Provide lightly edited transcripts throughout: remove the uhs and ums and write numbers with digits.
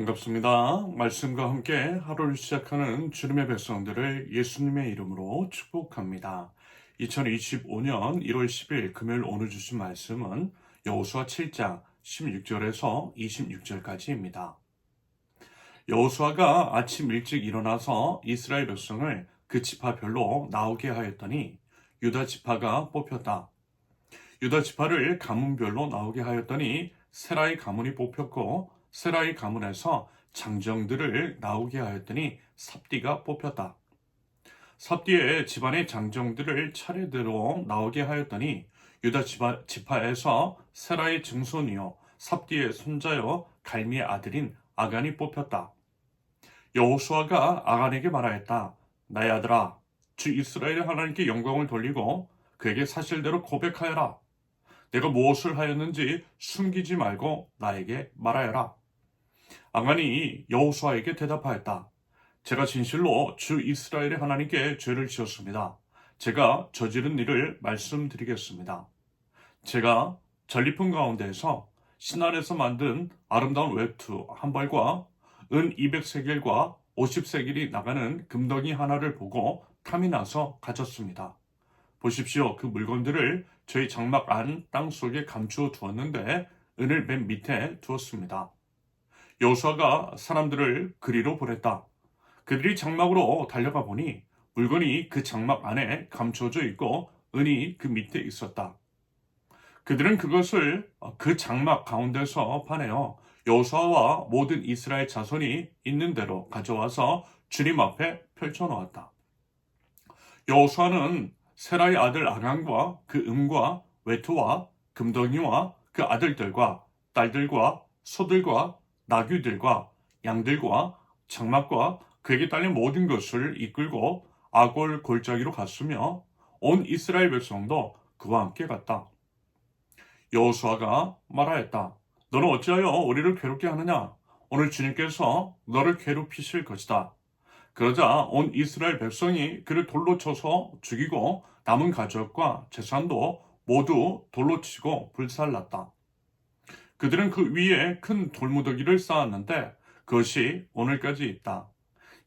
반갑습니다. 말씀과 함께 하루를 시작하는 주님의 백성들을 예수님의 이름으로 축복합니다. 2025년 1월 10일 금요일 오늘 주신 말씀은 여호수아 7장 16절에서 26절까지입니다. 여호수아가 아침 일찍 일어나서 이스라엘 백성을 그 지파별로 나오게 하였더니 유다 지파가 뽑혔다. 유다 지파를 가문별로 나오게 하였더니 세라의 가문이 뽑혔고 세라의 가문에서 장정들을 나오게 하였더니 삽디가 뽑혔다. 삽디의 집안의 장정들을 차례대로 나오게 하였더니 유다 지파에서 세라의 증손이요 삽디의 손자요 갈미의 아들인 아간이 뽑혔다. 여호수아가 아간에게 말하였다. 나의 아들아, 주 이스라엘의 하나님께 영광을 돌리고 그에게 사실대로 고백하여라. 내가 무엇을 하였는지 숨기지 말고 나에게 말하여라. 아간이 여호수아에게 대답하였다. 제가 진실로 주 이스라엘의 하나님께 죄를 지었습니다. 제가 저지른 일을 말씀드리겠습니다. 제가 전리품 가운데에서 신안에서 만든 아름다운 외투 한 벌과 은 200세겔과 50세겔이 나가는 금덩이 하나를 보고 탐이 나서 가졌습니다. 보십시오. 그 물건들을 저희 장막 안 땅 속에 감추어 두었는데 은을 맨 밑에 두었습니다. 여호수아가 사람들을 그리로 보냈다. 그들이 장막으로 달려가 보니 물건이 그 장막 안에 감춰져 있고 은이 그 밑에 있었다. 그들은 그것을 그 장막 가운데서 파내어 여호수아와 모든 이스라엘 자손이 있는 대로 가져와서 주님 앞에 펼쳐놓았다. 여호수아는 세라의 아들 아간과 그 음과 외투와 금덩이와 그 아들들과 딸들과 소들과 나귀들과 양들과 장막과 그에게 딸린 모든 것을 이끌고 아골 골짜기로 갔으며 온 이스라엘 백성도 그와 함께 갔다. 여호수아가 말하였다. 너는 어찌하여 우리를 괴롭게 하느냐? 오늘 주님께서 너를 괴롭히실 것이다. 그러자 온 이스라엘 백성이 그를 돌로 쳐서 죽이고 남은 가족과 재산도 모두 돌로 치고 불살랐다. 그들은 그 위에 큰 돌무더기를 쌓았는데 그것이 오늘까지 있다.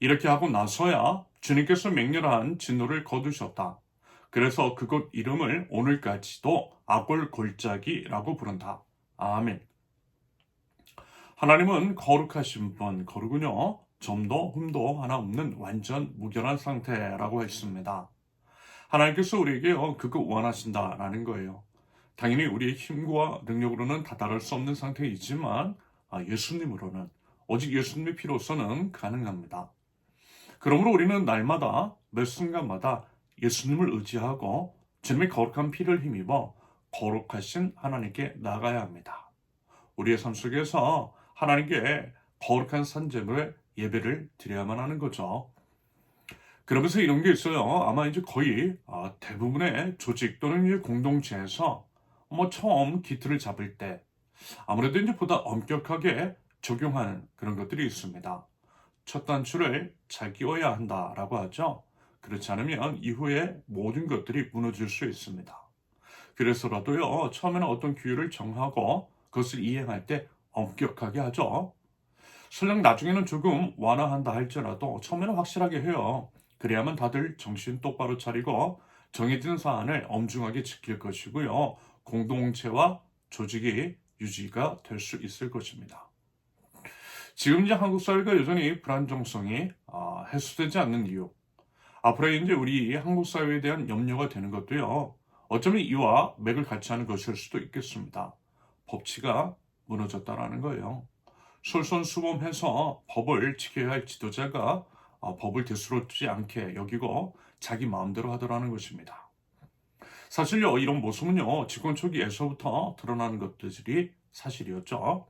이렇게 하고 나서야 주님께서 맹렬한 진노를 거두셨다. 그래서 그곳 이름을 오늘까지도 아골 골짜기라고 부른다. 아멘. 하나님은 거룩하신 분, 거룩은요, 점도 흠도 하나 없는 완전 무결한 상태라고 했습니다. 하나님께서 우리에게 그거 원하신다라는 거예요. 당연히 우리의 힘과 능력으로는 다다를 수 없는 상태이지만 예수님으로는, 오직 예수님의 피로서는 가능합니다. 그러므로 우리는 날마다 매 순간마다 예수님을 의지하고 주님의 거룩한 피를 힘입어 거룩하신 하나님께 나가야 합니다. 우리의 삶 속에서 하나님께 거룩한 산재물의 예배를 드려야만 하는 거죠. 그러면서 이런 게 있어요. 아마 이제 거의 대부분의 조직 또는 공동체에서 처음 기틀을 잡을 때 아무래도 이제 보다 엄격하게 적용하는 그런 것들이 있습니다. 첫 단추를 잘 끼워야 한다라고 하죠. 그렇지 않으면 이후에 모든 것들이 무너질 수 있습니다. 그래서라도요, 처음에는 어떤 규율을 정하고 그것을 이행할 때 엄격하게 하죠. 설령 나중에는 조금 완화한다 할지라도 처음에는 확실하게 해요. 그래야만 다들 정신 똑바로 차리고 정해진 사안을 엄중하게 지킬 것이고요. 공동체와 조직이 유지가 될 수 있을 것입니다. 지금 이제 한국 사회가 여전히 불안정성이 해소되지 않는 이유. 앞으로 이제 우리 한국 사회에 대한 염려가 되는 것도요. 어쩌면 이와 맥을 같이 하는 것일 수도 있겠습니다. 법치가 무너졌다라는 거예요. 솔선수범해서 법을 지켜야 할 지도자가 법을 대수롭지 않게 여기고 자기 마음대로 하더라는 것입니다. 사실요, 이런 모습은요, 집권 초기에서부터 드러나는 것들이 사실이었죠.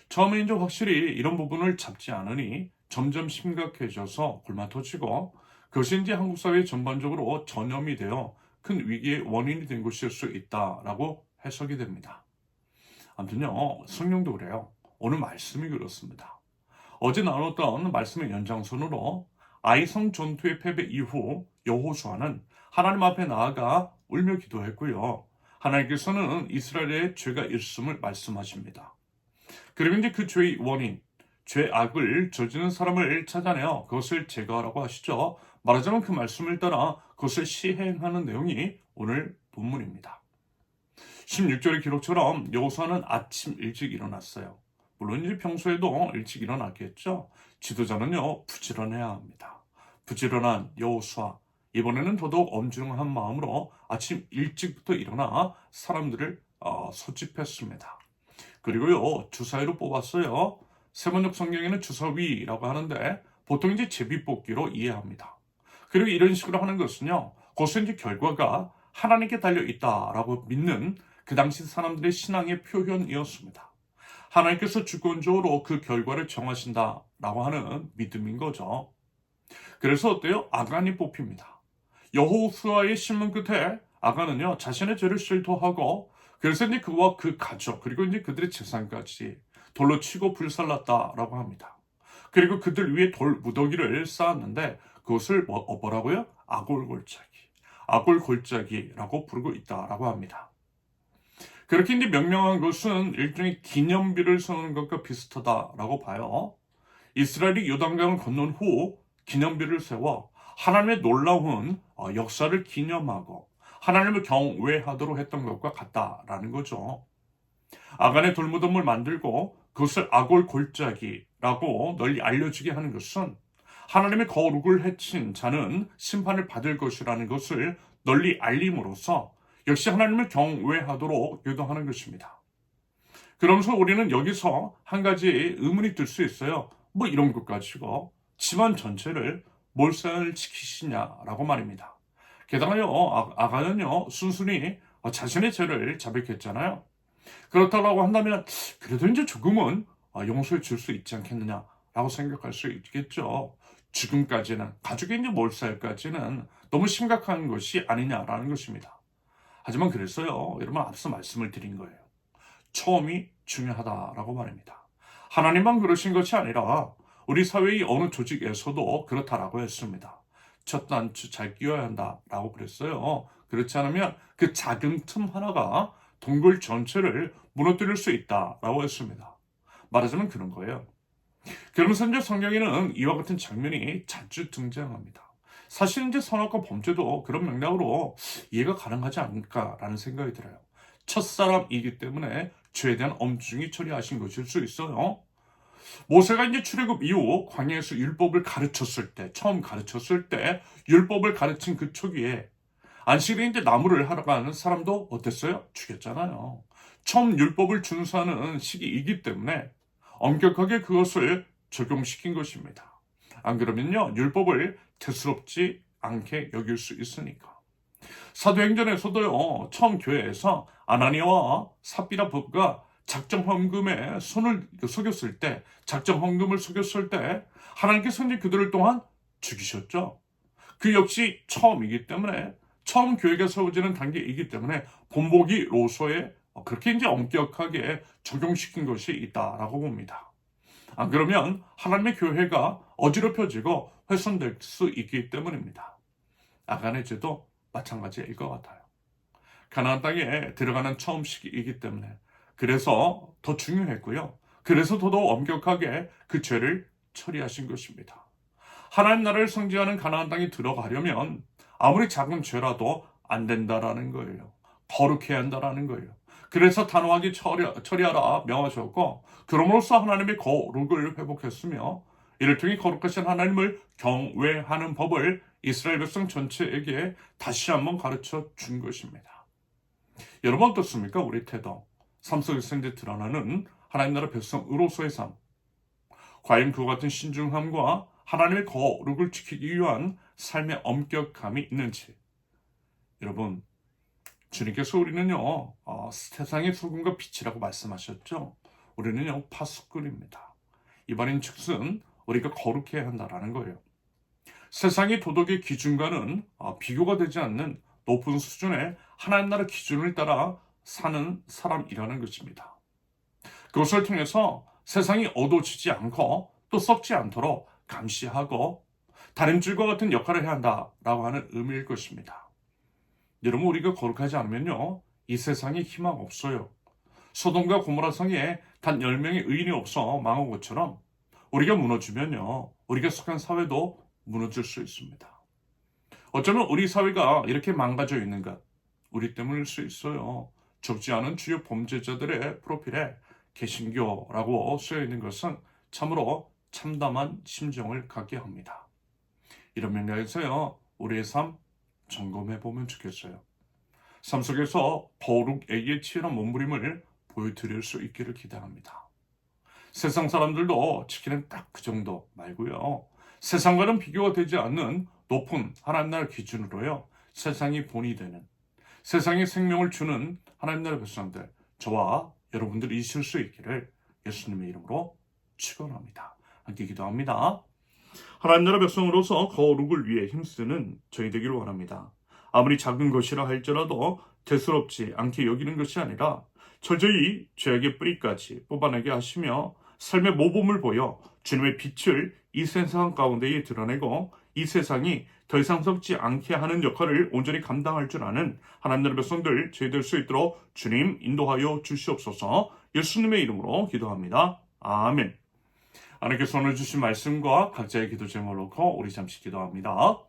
처음에 이제 확실히 이런 부분을 잡지 않으니 점점 심각해져서 골마 터지고 그것이 이제 한국 사회 전반적으로 전염이 되어 큰 위기의 원인이 된 것일 수 있다라고 해석이 됩니다. 아무튼요, 성령도 그래요. 오늘 말씀이 그렇습니다. 어제 나눴던 말씀의 연장선으로 아이성 전투의 패배 이후 여호수아는 하나님 앞에 나아가 울며 기도했고요. 하나님께서는 이스라엘의 죄가 있음을 말씀하십니다. 그리고 이제 그 죄의 원인, 죄악을 저지른 사람을 찾아내어 그것을 제거하라고 하시죠. 말하자면 그 말씀을 따라 그것을 시행하는 내용이 오늘 본문입니다. 16절의 기록처럼 여호수아는 아침 일찍 일어났어요. 물론 이제 평소에도 일찍 일어났겠죠. 지도자는요 부지런해야 합니다. 부지런한 여호수아, 이번에는 더더욱 엄중한 마음으로 아침 일찍부터 일어나 사람들을 소집했습니다. 그리고요 주사위로 뽑았어요. 세번역 성경에는 주사위라고 하는데 보통 이제 제비뽑기로 이해합니다. 그리고 이런 식으로 하는 것은요 그것은 이제 결과가 하나님께 달려 있다라고 믿는 그 당시 사람들의 신앙의 표현이었습니다. 하나님께서 주권적으로 그 결과를 정하신다라고 하는 믿음인 거죠. 그래서 어때요? 아간이 뽑힙니다. 여호수아의 신문 끝에 아간은요 자신의 죄를 실토하고 그래서 이제 그와 그 가족 그리고 이제 그들의 재산까지 돌로 치고 불살랐다라고 합니다. 그리고 그들 위에 돌 무더기를 쌓았는데 그것을 뭐라고요? 아골골짜기라고 부르고 있다라고 합니다. 그렇게 이제 명명한 것은 일종의 기념비를 세우는 것과 비슷하다라고 봐요. 이스라엘이 요단강을 건넌 후 기념비를 세워 하나님의 놀라운 역사를 기념하고 하나님을 경외하도록 했던 것과 같다라는 거죠. 아간의 돌무덤을 만들고 그것을 아골 골짜기라고 널리 알려지게 하는 것은 하나님의 거룩을 해친 자는 심판을 받을 것이라는 것을 널리 알림으로써 역시 하나님을 경외하도록 유도하는 것입니다. 그러면서 우리는 여기서 한 가지 의문이 들 수 있어요. 뭐 이런 것 가지고 집안 전체를 몰살을 지키시냐라고 말입니다. 게다가요 아간은요 순순히 자신의 죄를 자백했잖아요. 그렇다고 한다면 그래도 이제 조금은 용서해 줄 수 있지 않겠느냐라고 생각할 수 있겠죠. 지금까지는 가족의 이제 몰살까지는 너무 심각한 것이 아니냐라는 것입니다. 하지만 그랬어요. 여러분 앞서 말씀을 드린 거예요. 처음이 중요하다라고 말입니다. 하나님만 그러신 것이 아니라 우리 사회의 어느 조직에서도 그렇다라고 했습니다. 첫 단추 잘 끼워야 한다라고 그랬어요. 그렇지 않으면 그 작은 틈 하나가 동굴 전체를 무너뜨릴 수 있다라고 했습니다. 말하자면 그런 거예요. 그러면서 이제 성경에는 이와 같은 장면이 자주 등장합니다. 사실 이제 선악과 범죄도 그런 맥락으로 이해가 가능하지 않을까라는 생각이 들어요. 첫사람이기 때문에 죄에 대한 엄중히 처리하신 것일 수 있어요. 모세가 이제 출애굽 이후 광야에서 율법을 가르쳤을 때, 처음 가르쳤을 때 율법을 가르친 그 초기에 안식일에 이제 나무를 하러 가는 사람도 어땠어요? 죽였잖아요. 처음 율법을 준수하는 시기이기 때문에 엄격하게 그것을 적용시킨 것입니다. 안 그러면요 율법을 대수롭지 않게 여길 수 있으니까. 사도행전에서도요 처음 교회에서 아나니아와 삽비라 부부가 작정 헌금에 손을 속였을 때, 작정 헌금을 속였을 때 하나님께서 이제 그들을 또한 죽이셨죠. 그 역시 처음이기 때문에 처음 교회가 세워지는 단계이기 때문에 본보기로서의 그렇게 이제 엄격하게 적용시킨 것이 있다라고 봅니다. 안 그러면 하나님의 교회가 어지럽혀지고 훼손될 수 있기 때문입니다. 아간의 죄도 마찬가지일 것 같아요. 가나안 땅에 들어가는 처음 시기이기 때문에 그래서 더 중요했고요. 그래서 더더욱 엄격하게 그 죄를 처리하신 것입니다. 하나님 나라를 상징하는 가나안 땅에 들어가려면 아무리 작은 죄라도 안 된다라는 거예요. 거룩해야 한다라는 거예요. 그래서 단호하게 처리하라 명하셨고 그럼으로써 하나님의 거룩을 회복했으며 이를 통해 거룩하신 하나님을 경외하는 법을 이스라엘 백성 전체에게 다시 한번 가르쳐 준 것입니다. 여러분 어떻습니까? 우리 태도, 삶 속에서 이제 드러나는 하나님 나라 백성으로서의 삶. 과연 그와 같은 신중함과 하나님의 거룩을 지키기 위한 삶의 엄격함이 있는지. 여러분, 주님께서 우리는요, 세상의 소금과 빛이라고 말씀하셨죠. 우리는요, 파수꾼입니다. 이 말인 즉슨 우리가 거룩해야 한다라는 거예요. 세상의 도덕의 기준과는 비교가 되지 않는 높은 수준의 하나님 나라 기준을 따라 사는 사람이라는 것입니다. 그것을 통해서 세상이 어두워지지 않고 또 썩지 않도록 감시하고 다림줄과 같은 역할을 해야 한다라고 하는 의미일 것입니다. 여러분 우리가 거룩하지 않으면요 이 세상에 희망 없어요. 소돔과 고모라 성에 단 10명의 의인이 없어 망한 것처럼 우리가 무너지면요, 우리가 속한 사회도 무너질 수 있습니다. 어쩌면 우리 사회가 이렇게 망가져 있는 것, 우리 때문일 수 있어요. 적지 않은 주요 범죄자들의 프로필에 개신교라고 쓰여 있는 것은 참으로 참담한 심정을 갖게 합니다. 이런 맥락에서요, 우리의 삶 점검해 보면 좋겠어요. 삶 속에서 거룩에게 치열한 몸부림을 보여드릴 수 있기를 기대합니다. 세상 사람들도 지키는 딱 그 정도 말고요. 세상과는 비교가 되지 않는 높은 하나님 나라 기준으로요. 세상이 본이 되는, 세상에 생명을 주는 하나님 나라 백성들, 저와 여러분들이 있을 수 있기를 예수님의 이름으로 축원합니다. 함께 기도합니다. 하나님 나라 백성으로서 거룩을 위해 힘쓰는 저희 되기를 원합니다. 아무리 작은 것이라 할지라도 대수롭지 않게 여기는 것이 아니라 철저히 죄악의 뿌리까지 뽑아내게 하시며 삶의 모범을 보여 주님의 빛을 이 세상 가운데에 드러내고 이 세상이 더 이상 썩지 않게 하는 역할을 온전히 감당할 줄 아는 하나님 나라 백성들 저희 될 수 있도록 주님 인도하여 주시옵소서. 예수님의 이름으로 기도합니다. 아멘. 하나님께서 오늘 주신 말씀과 각자의 기도 제목을 놓고 우리 잠시 기도합니다.